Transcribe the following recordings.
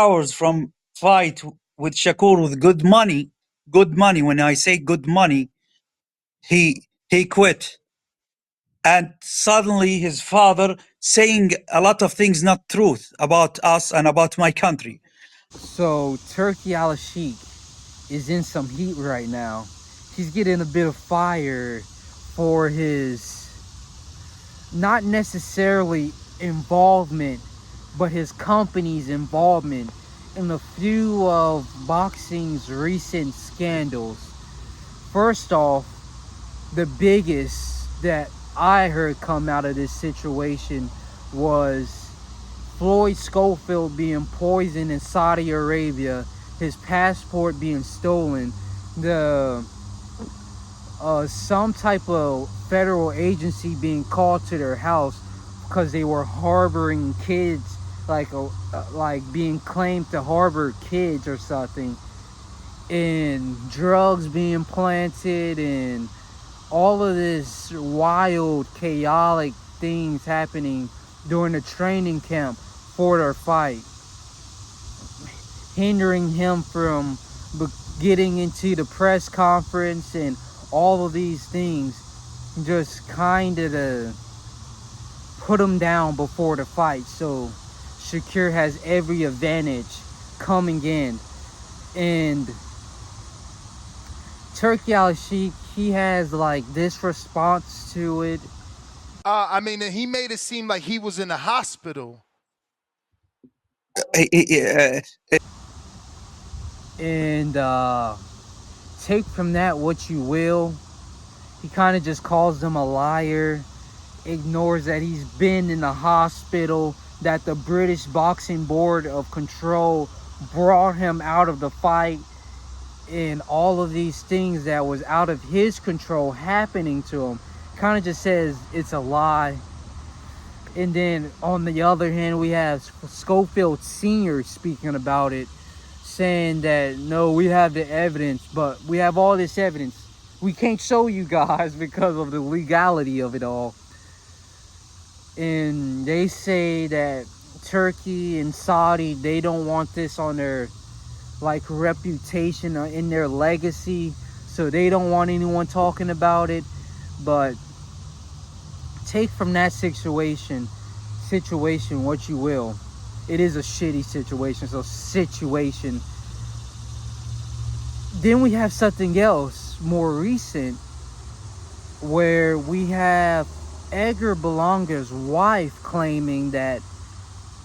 hours from fight with Shakur with good money. Good money. When I say good money, he quit, and suddenly his father saying a lot of things not truth about us and about my country. So Turkey Alalshikh is in some heat right now. He's getting a bit of fire for his not necessarily involvement, but his company's involvement in a few of boxing's recent scandals. First off, the biggest that I heard come out of this situation was Floyd Schofield being poisoned in Saudi Arabia, his passport being stolen, the some type of federal agency being called to their house because they were harboring kids, like being claimed to harbor kids or something, and drugs being planted, and all of this wild, chaotic things happening during the training camp for their fight, hindering him from getting into the press conference, and all of these things just kind of to put him down before the fight. So Shakir has every advantage coming in. And Turki Al-Sheikh, he has like this response to it. I mean, he made it seem like he was in the hospital. And take from that what you will. He kind of just calls them a liar, ignores that he's been in the hospital, that the British Boxing Board of Control brought him out of the fight, and all of these things that was out of his control happening to him. Kind of just says it's a lie. And then on the other hand, we have Schofield Sr. speaking about it, saying that no, we have the evidence, but we have all this evidence we can't show you guys because of the legality of it all. And they say that Turkey and Saudi, they don't want this on their like reputation or in their legacy, so they don't want anyone talking about it. But take from that situation what you will. It is a shitty situation. So situation. Then we have something else more recent, where we have Edgar Belanga's wife claiming that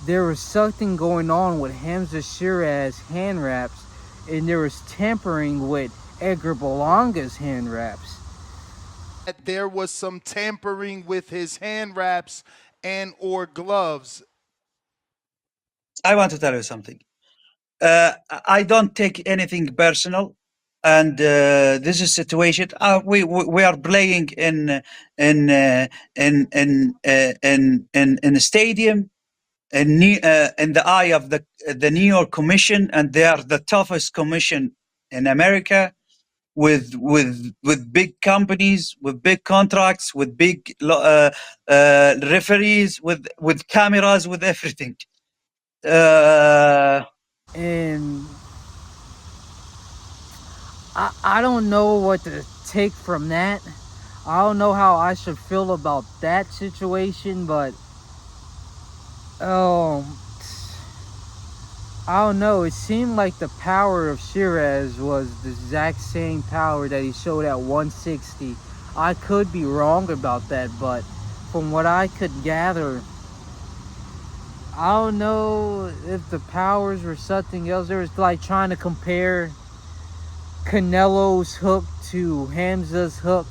there was something going on with Hamza Shiraz's hand wraps, and there was tampering with Edgar Belanga's hand wraps. That there was some tampering with his hand wraps and or gloves. I want to tell you something. I don't take anything personal, and this is situation. We are playing in in a stadium in the eye of the New York Commission, and they are the toughest commission in America, with big companies, with big contracts, with big referees, with cameras, with everything. And I don't know what to take from that. I don't know how I should feel about that situation, but um, I don't know. It seemed like the power of Shiraz was the exact same power that he showed at 160. I could be wrong about that, but from what I could gather, I don't know if the powers were something else. There was like trying to compare Canelo's hook to Hamza's hook.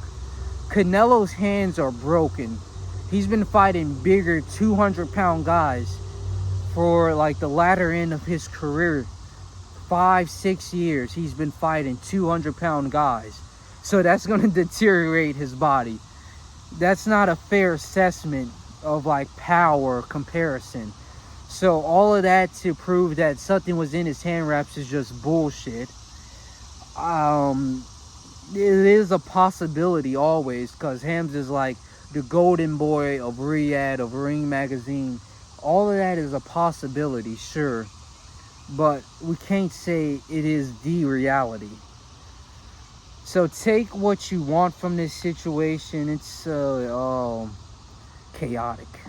Canelo's hands are broken. He's been fighting bigger 200-pound guys for like the latter end of his career. 5-6 years he's been fighting 200-pound guys. So that's going to deteriorate his body. That's not a fair assessment of like power comparison. So all of that to prove that something was in his hand wraps is just bullshit. It is a possibility always, because Hamza's like the golden boy of Riyadh, of Ring Magazine. All of that is a possibility, sure. but we can't say it is the reality. So take what you want from this situation. It's chaotic.